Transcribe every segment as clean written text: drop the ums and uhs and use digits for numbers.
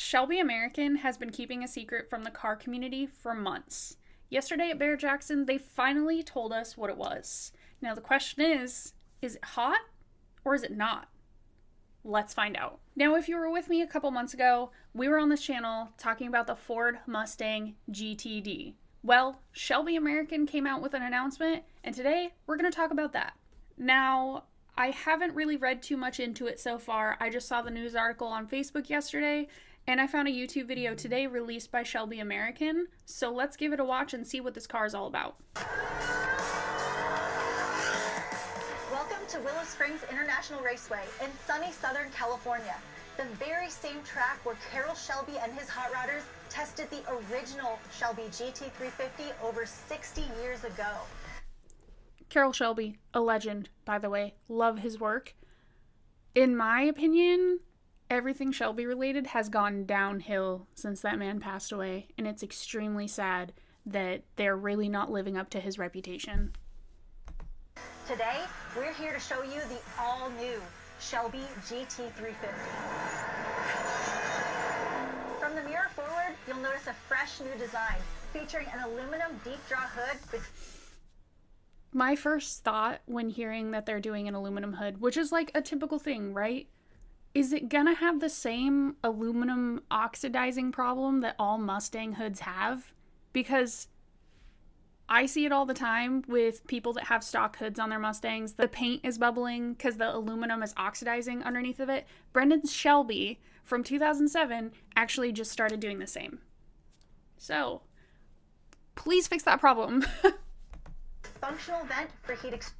Shelby American has been keeping a secret from the car community for months. Yesterday at Barrett Jackson, they finally told us what it was. Now the question is it hot or is it not? Let's find out. Now, if you were with me a couple months ago, we were on this channel talking about the Ford Mustang GTD. Well, Shelby American came out with an announcement, and today we're going to talk about that. Now, I haven't really read too much into it so far. I just saw the news article on Facebook yesterday, and I found a YouTube video today released by Shelby American. So let's give it a watch and see what this car is all about. Welcome to Willow Springs International Raceway in sunny Southern California. The very same track where Carroll Shelby and his hot rodders tested the original Shelby GT350 over 60 years ago. Carroll Shelby, a legend, by the way. Love his work. In my opinion, everything Shelby related has gone downhill since that man passed away, and it's extremely sad that they're really not living up to his reputation. Today, we're here to show you the all-new Shelby GT350. From the mirror forward, you'll notice a fresh new design featuring an aluminum deep draw hood with... My first thought when hearing that they're doing an aluminum hood, which is like a typical thing, right? Is it gonna have the same aluminum oxidizing problem that all Mustang hoods have? Because I see it all the time with people that have stock hoods on their Mustangs. The paint is bubbling because the aluminum is oxidizing underneath of it. Brendan Shelby from 2007 actually just started doing the same. So, please fix that problem. functional vent for heat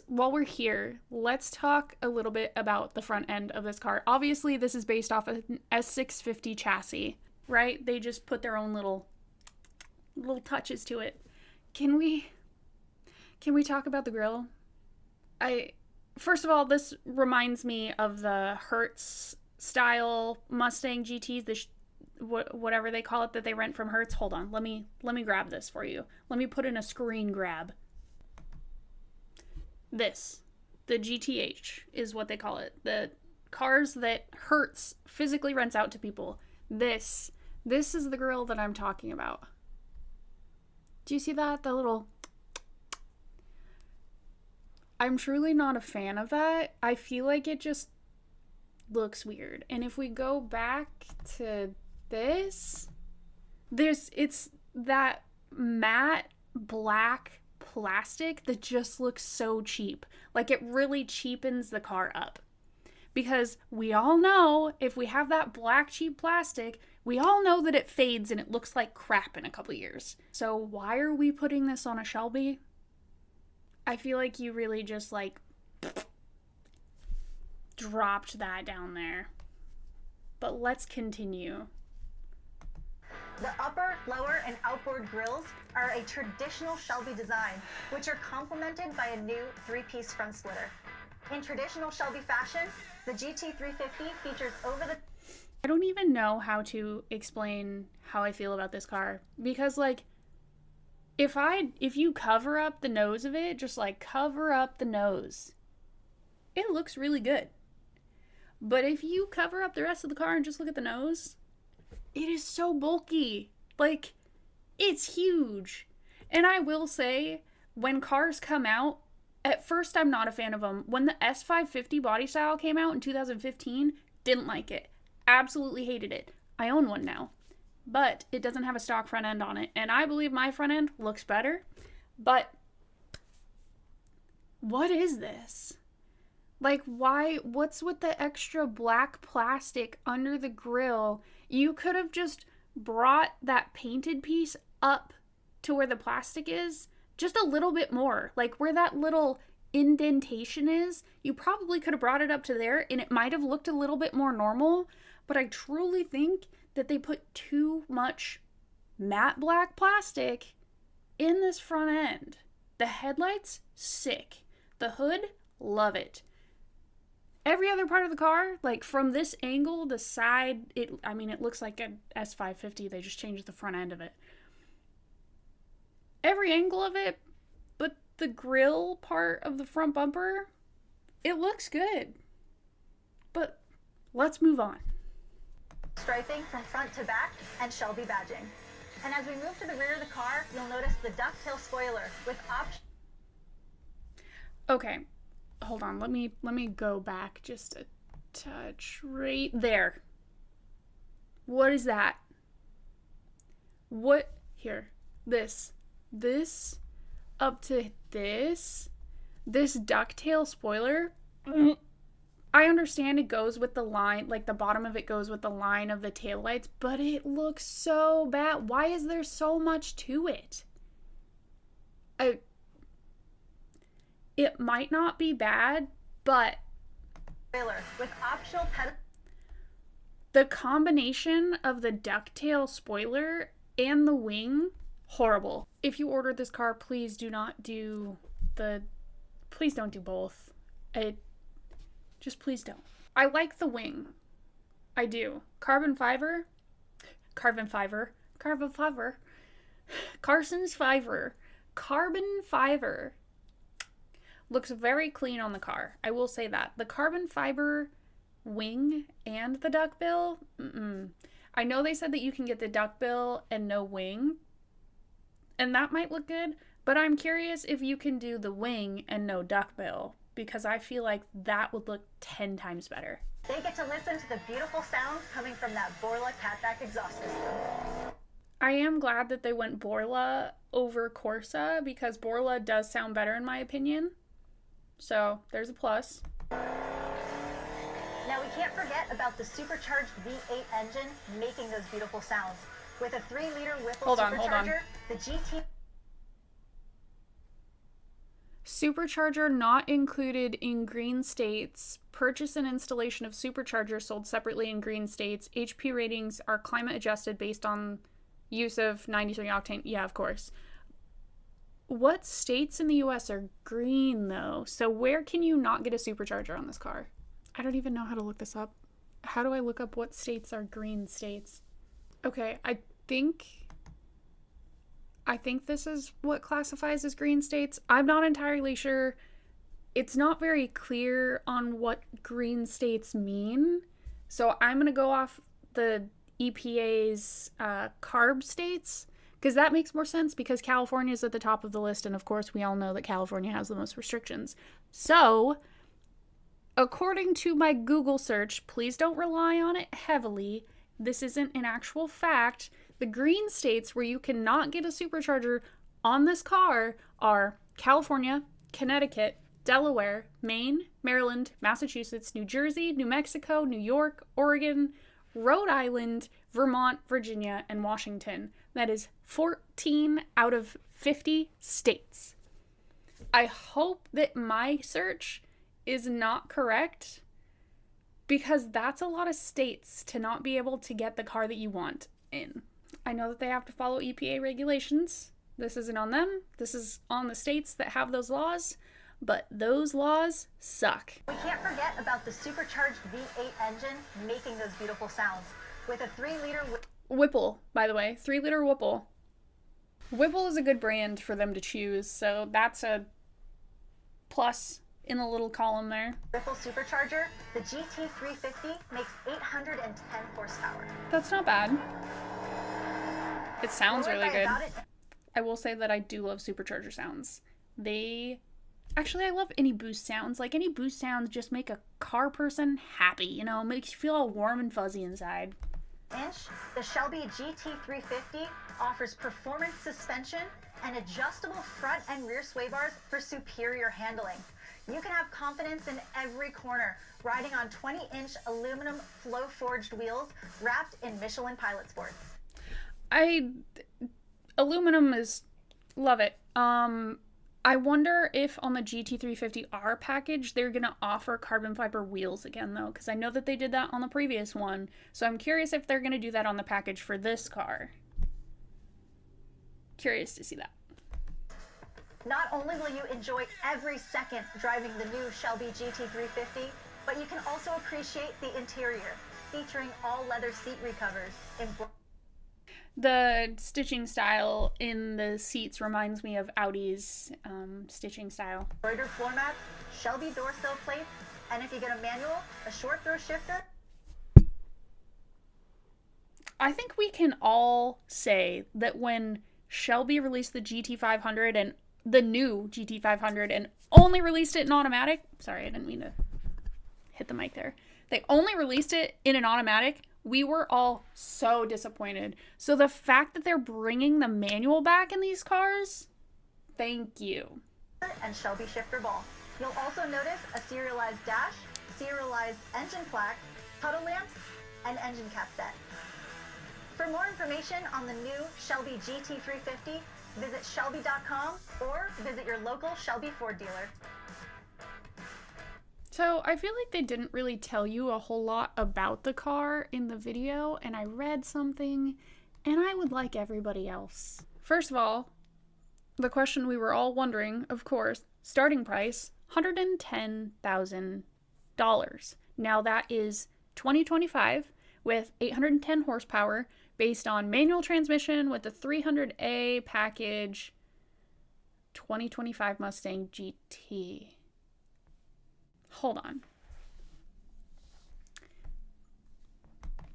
While we're here, let's talk a little bit about the front end of this car. Obviously, this is based off an S650 chassis, right? They just put their own little touches to it. Can we talk about the grille? First of all, this reminds me of the Hertz style Mustang GTs, whatever they call it that they rent from Hertz. Hold on, let me grab this for you. Let me put in a screen grab. This, the GTH is what they call it. The cars that Hertz physically rents out to people. This is the grille that I'm talking about. Do you see that? The little... I'm truly not a fan of that. I feel like it just looks weird. And if we go back to this, it's that matte black plastic that just looks so cheap. Like, it really cheapens the car up. Because we all know if we have that black cheap plastic, we all know that it fades and it looks like crap in a couple years. So why are we putting this on a Shelby? I feel like you really just dropped that down there. But let's continue. The upper, lower, and outboard grills are a traditional Shelby design, which are complemented by a new three-piece front splitter. In traditional Shelby fashion, the GT350 features I don't even know how to explain how I feel about this car, because if you cover up the nose of it, just cover up the nose, it looks really good. But if you cover up the rest of the car and just look at the nose, it is so bulky. It's huge. And I will say, when cars come out, at first I'm not a fan of them. When the S550 body style came out in 2015, didn't like it. Absolutely hated it. I own one now. But it doesn't have a stock front end on it. And I believe my front end looks better. But what is this? Why? What's with the extra black plastic under the grille? You could have just brought that painted piece up to where the plastic is just a little bit more. Where that little indentation is, you probably could have brought it up to there and it might have looked a little bit more normal. But I truly think that they put too much matte black plastic in this front end. The headlights, sick. The hood, love it. Every other part of the car, from this angle, the side, it looks like an S550. They just changed the front end of it. Every angle of it, but the grille part of the front bumper, it looks good. But let's move on. striping from front to back, and Shelby badging. And as we move to the rear of the car, you'll notice the ducktail spoiler with option. Okay, hold on. Let me go back just a touch right there. What is that? What here? This up to this ducktail spoiler. I understand it goes with the line, like the bottom of it goes with the line of the taillights, but it looks so bad. Why is there so much to it? It might not be bad, but With optional pedal. The combination of the ducktail spoiler and the wing, horrible. If you ordered this car, please do not do please don't do both. Just please don't. I like the wing. I do. Carson's fiber. Carbon fiber looks very clean on the car. I will say that. The carbon fiber wing and the duckbill, I know they said that you can get the duckbill and no wing, and that might look good, but I'm curious if you can do the wing and no duckbill, because I feel like that would look 10 times better. They get to listen to the beautiful sounds coming from that Borla catback exhaust system. I am glad that they went Borla over Corsa, because Borla does sound better in my opinion. So there's a plus. Now we can't forget about the supercharged V8 engine making those beautiful sounds. With a 3-liter Whipple supercharger, the GT... Supercharger not included in green states. Purchase and installation of supercharger sold separately in green states. HP ratings are climate adjusted based on use of 93 octane. Yeah, of course. What states in the US are green though? So where can you not get a supercharger on this car? I don't even know how to look this up. How do I look up what states are green states? Okay, I think this is what classifies as green states. I'm not entirely sure. It's not very clear on what green states mean. So I'm going to go off the EPA's CARB states, because that makes more sense, because California is at the top of the list. And of course, we all know that California has the most restrictions. So according to my Google search, please don't rely on it heavily. This isn't an actual fact. The green states where you cannot get a supercharger on this car are California, Connecticut, Delaware, Maine, Maryland, Massachusetts, New Jersey, New Mexico, New York, Oregon, Rhode Island, Vermont, Virginia, and Washington. That is 14 out of 50 states. I hope that my search is not correct, because that's a lot of states to not be able to get the car that you want in. I know that they have to follow EPA regulations. This isn't on them. This is on the states that have those laws, but those laws suck. We can't forget about the supercharged V8 engine making those beautiful sounds. With a 3-liter Whipple, by the way, 3-liter Whipple. Whipple is a good brand for them to choose, so that's a plus in the little column there. Whipple supercharger, the GT350 makes 810 horsepower. That's not bad. It sounds really good. I will say that I do love supercharger sounds. Actually, I love any boost sounds. Like, any boost sounds just make a car person happy, you know? Makes you feel all warm and fuzzy inside. The Shelby GT350 offers performance suspension and adjustable front and rear sway bars for superior handling. You can have confidence in every corner, riding on 20-inch aluminum flow-forged wheels wrapped in Michelin Pilot Sports. Aluminum is, love it. I wonder if on the GT350R package they're gonna offer carbon fiber wheels again though, because I know that they did that on the previous one. So I'm curious if they're gonna do that on the package for this car. Curious to see that. Not only will you enjoy every second driving the new Shelby GT350, but you can also appreciate the interior, featuring all leather seat recovers. The stitching style in the seats reminds me of Audi's stitching style. Embroidered floor mats, Shelby door sill plates, and if you get a manual, a short throw shifter. I think we can all say that when Shelby released the GT500 and the new GT500 and only released it in automatic, sorry, I didn't mean to hit the mic there. They only released it in an automatic. We were all so disappointed. So the fact that they're bringing the manual back in these cars, thank you. And Shelby shifter ball. You'll also notice a serialized dash, serialized engine plaque, puddle lamps, and engine cap set. For more information on the new Shelby GT350, visit shelby.com or visit your local Shelby Ford dealer. So I feel like they didn't really tell you a whole lot about the car in the video, and I read something, and I would like everybody else. First of all, the question we were all wondering, of course, starting price, $110,000. Now that is 2025 with 810 horsepower based on manual transmission with the 300A package 2025 Mustang GT. Hold on.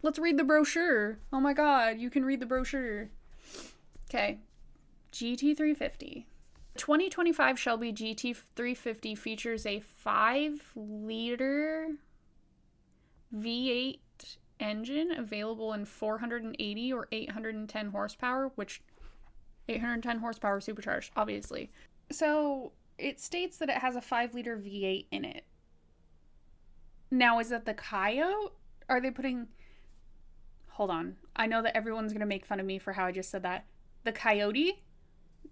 Let's read the brochure. Oh my god, you can read the brochure. Okay. GT350. 2025 Shelby GT350 features a 5-liter V8 engine available in 480 or 810 horsepower, which 810 horsepower supercharged, obviously. So it states that it has a 5-liter V8 in it. Now, is that the Coyote? Are they putting... Hold on. I know that everyone's going to make fun of me for how I just said that. The Coyote?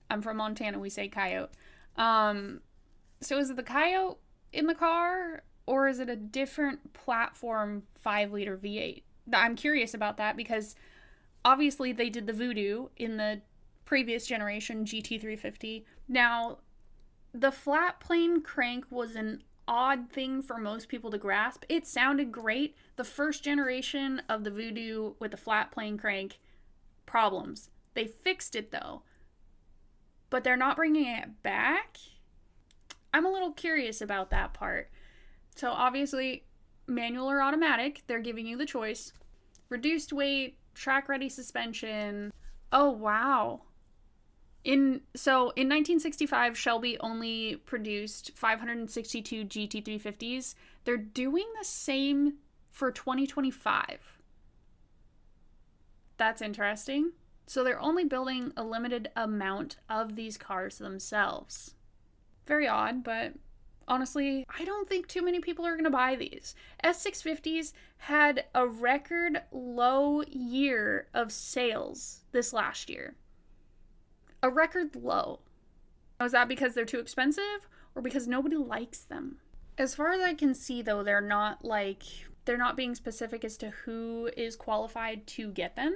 I'm from Montana. We say Coyote. So is it the Coyote in the car? Or is it a different platform 5-liter V8? I'm curious about that because obviously they did the Voodoo in the previous generation GT350. Now, the flat plane crank was an odd thing for most people to grasp. It sounded great. The first generation of the Voodoo with the flat plane crank, problems. They fixed it though, but they're not bringing it back. I'm a little curious about that part. So obviously, manual or automatic, they're giving you the choice. Reduced weight, track-ready suspension. Oh, wow. In 1965, Shelby only produced 562 GT350s. They're doing the same for 2025. That's interesting. So they're only building a limited amount of these cars themselves. Very odd, but honestly, I don't think too many people are going to buy these. S650s had a record low year of sales this last year. A record low. Is that because they're too expensive or because nobody likes them? As far as I can see, though, they're not being specific as to who is qualified to get them.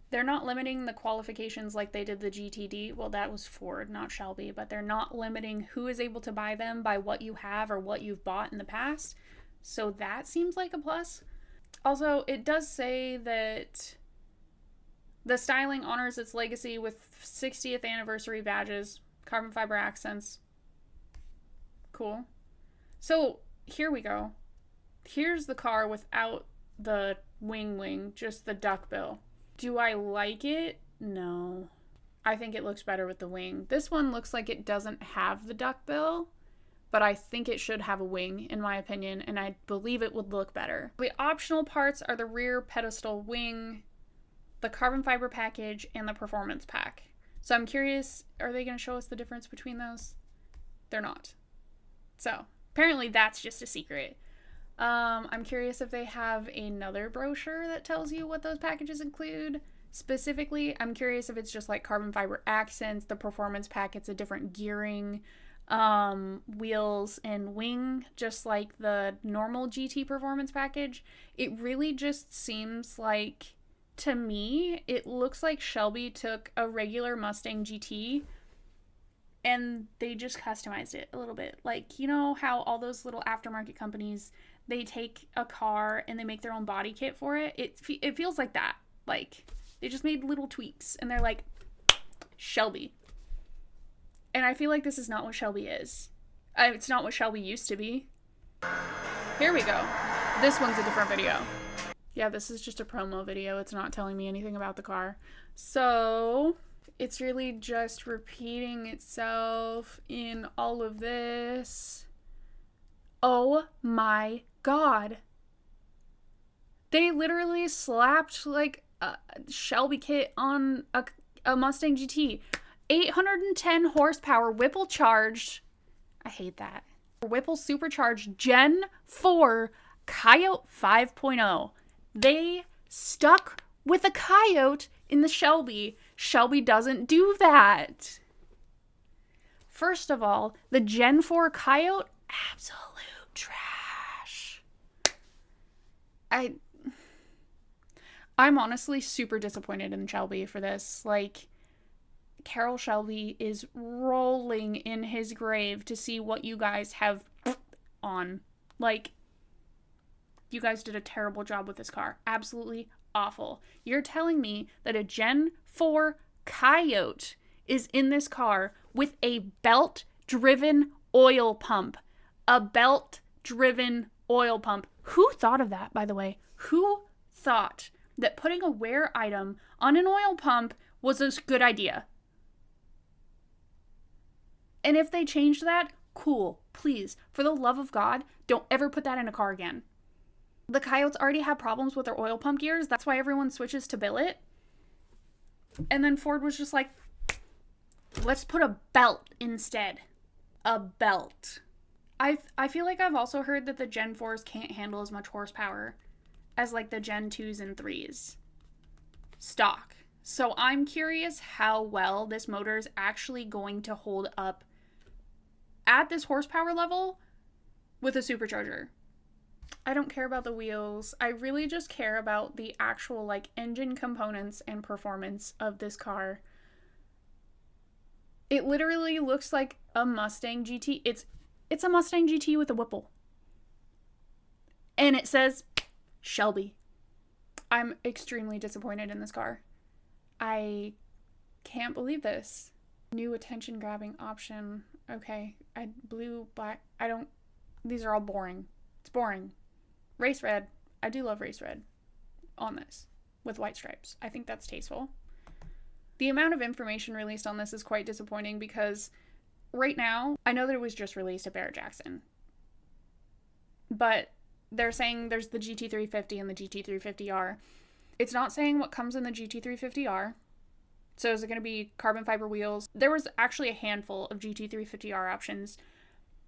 They're not limiting the qualifications like they did the GTD. Well, that was Ford, not Shelby, but they're not limiting who is able to buy them by what you have or what you've bought in the past. So that seems like a plus. Also, it does say that the styling honors its legacy with 60th anniversary badges, carbon fiber accents. Cool. So here we go. Here's the car without the wing, just the duckbill. Do I like it? No. I think it looks better with the wing. This one looks like it doesn't have the duckbill, but I think it should have a wing, in my opinion, and I believe it would look better. The optional parts are the rear pedestal wing, the carbon fiber package, and the performance pack. So I'm curious, are they going to show us the difference between those? They're not. So apparently that's just a secret. I'm curious if they have another brochure that tells you what those packages include. Specifically, I'm curious if it's just like carbon fiber accents, the performance pack, it's a different gearing, wheels and wing, just like the normal GT performance package. It really just seems like, to me, it looks like Shelby took a regular Mustang GT and they just customized it a little bit. Like, you know how all those little aftermarket companies, they take a car and they make their own body kit for it? It feels like that. Like, they just made little tweaks and they're like, Shelby. And I feel like this is not what Shelby is. It's not what Shelby used to be. Here we go. This one's a different video. Yeah, this is just a promo video. It's not telling me anything about the car. So it's really just repeating itself in all of this. Oh my god. They literally slapped like a Shelby kit on a Mustang GT. 810 horsepower, Whipple charged. I hate that. Whipple supercharged Gen 4 Coyote 5.0. They stuck with a Coyote in the Shelby. Shelby doesn't do that. First of all, the Gen 4 Coyote, absolute trash. I'm honestly super disappointed in Shelby for this. Like, Carroll Shelby is rolling in his grave to see what you guys have on. Like, you guys did a terrible job with this car. Absolutely awful. You're telling me that a Gen 4 Coyote is in this car with a belt-driven oil pump. A belt-driven oil pump. Who thought of that, by the way? Who thought that putting a wear item on an oil pump was a good idea? And if they changed that, cool. Please, for the love of God, don't ever put that in a car again. The Coyotes already have problems with their oil pump gears. That's why everyone switches to billet. And then Ford was just like, let's put a belt instead. A belt. I feel like I've also heard that the Gen 4s can't handle as much horsepower as like the Gen 2s and 3s stock. So I'm curious how well this motor is actually going to hold up at this horsepower level with a supercharger. I don't care about the wheels. I really just care about the actual like engine components and performance of this car. It literally looks like a Mustang GT. It's a Mustang GT with a Whipple. And it says Shelby. I'm extremely disappointed in this car. I can't believe this. New attention grabbing option. Okay. Blue, black. These are all boring. It's boring. Race red. I do love race red on this with white stripes. I think that's tasteful. The amount of information released on this is quite disappointing because right now, I know that it was just released at Barrett Jackson. But they're saying there's the GT350 and the GT350r. It's not saying what comes in the GT350r. So is it going to be carbon fiber wheels? There was actually a handful of GT350r options.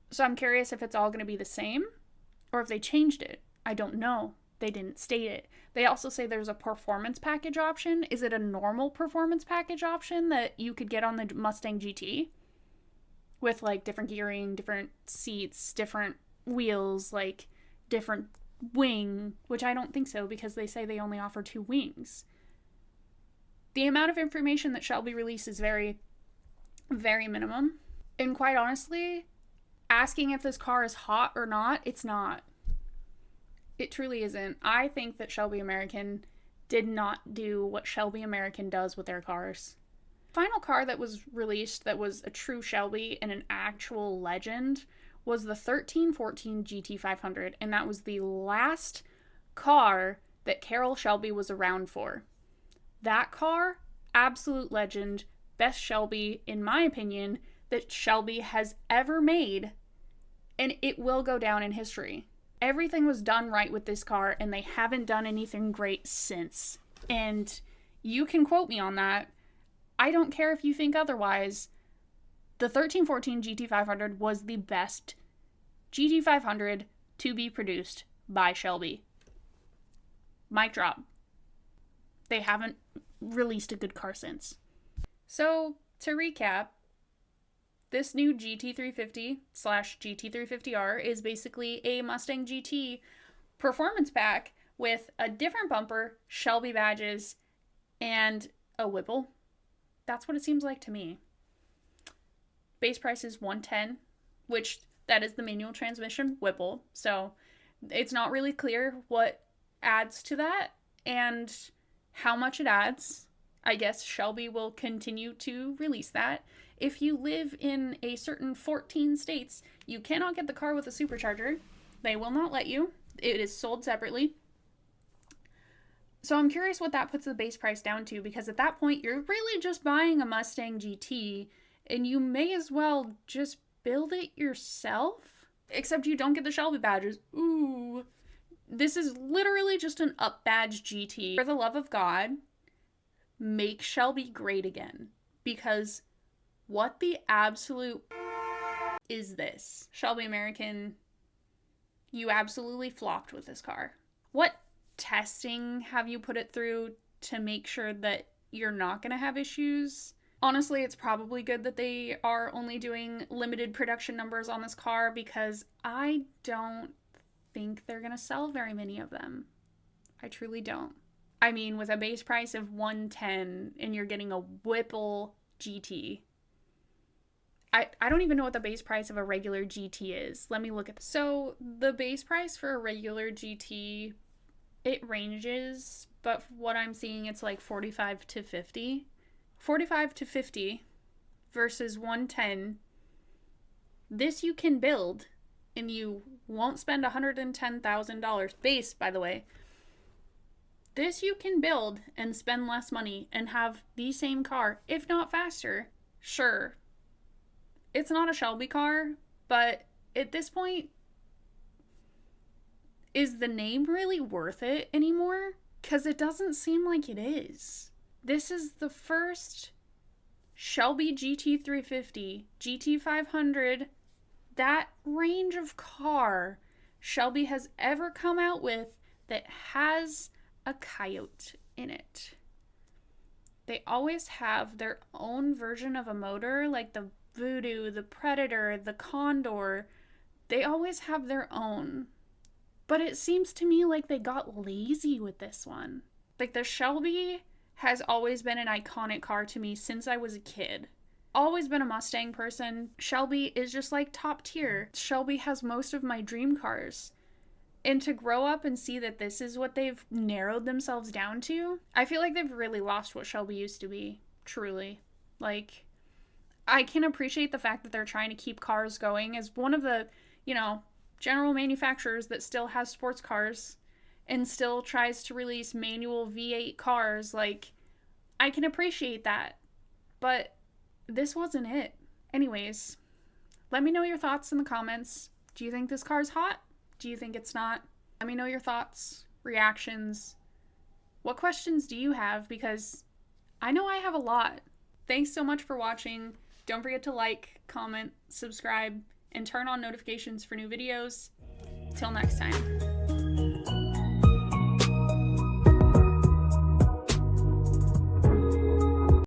So I'm curious if it's all going to be the same or if they changed it. I don't know. They didn't state it. They also say there's a performance package option. Is it a normal performance package option that you could get on the Mustang GT? With like different gearing, different seats, different wheels, like different wing, which I don't think so because they say they only offer 2 wings. The amount of information that Shelby released is very, very minimum. And quite honestly, asking if this car is hot or not, it's not. It truly isn't. I think that Shelby American did not do what Shelby American does with their cars. Final car that was released that was a true Shelby and an actual legend was the 1314 GT500, and that was the last car that Carroll Shelby was around for. That car, absolute legend, best Shelby, in my opinion, that Shelby has ever made, and it will go down in history. Everything was done right with this car, and they haven't done anything great since. And you can quote me on that. I don't care if you think otherwise. The 1314 GT500 was the best GT500 to be produced by Shelby. Mic drop. They haven't released a good car since. So, to recap, this new GT350/GT350R is basically a Mustang GT performance pack with a different bumper, Shelby badges, and a Whipple. That's what it seems like to me. Base price is $110, which that is the manual transmission Whipple. So it's not really clear what adds to that and how much it adds. I guess Shelby will continue to release that. If you live in a certain 14 states, you cannot get the car with a supercharger. They will not let you. It is sold separately. So I'm curious what that puts the base price down to, because at that point, you're really just buying a Mustang GT, and you may as well just build it yourself. Except you don't get the Shelby badges. Ooh. This is literally just an up badge GT. For the love of God, make Shelby great again. Because what the absolute is this? Shelby American, you absolutely flopped with this car. What testing have you put it through to make sure that you're not going to have issues? Honestly, it's probably good that they are only doing limited production numbers on this car, because I don't think they're going to sell very many of them. I truly don't. I mean, with a base price of $110 and you're getting a Whipple GT. I don't even know what the base price of a regular GT is. Let me look at this. So the base price for a regular GT, it ranges, but what I'm seeing, it's like 45 to 50. 45 to 50 versus 110. This you can build, and you won't spend $110,000 base, by the way. This you can build and spend less money and have the same car, if not faster. Sure, it's not a Shelby car, but at this point, is the name really worth it anymore? Because it doesn't seem like it is. This is the first Shelby GT350, GT500, that range of car Shelby has ever come out with that has a coyote in it. They always have their own version of a motor, like the Voodoo, the Predator, the Condor. They always have their own. But it seems to me like they got lazy with this one. Like, the Shelby has always been an iconic car to me since I was a kid. Always been a Mustang person. Shelby is just like top tier. Shelby has most of my dream cars. And to grow up and see that this is what they've narrowed themselves down to, I feel like they've really lost what Shelby used to be. Truly. Like, I can appreciate the fact that they're trying to keep cars going as one of the, general manufacturers that still has sports cars and still tries to release manual V8 cars. Like, I can appreciate that. But this wasn't it. Anyways, let me know your thoughts in the comments. Do you think this car's hot? Do you think it's not? Let me know your thoughts, reactions. What questions do you have? Because I know I have a lot. Thanks so much for watching. Don't forget to like, comment, subscribe, and turn on notifications for new videos. Till next time.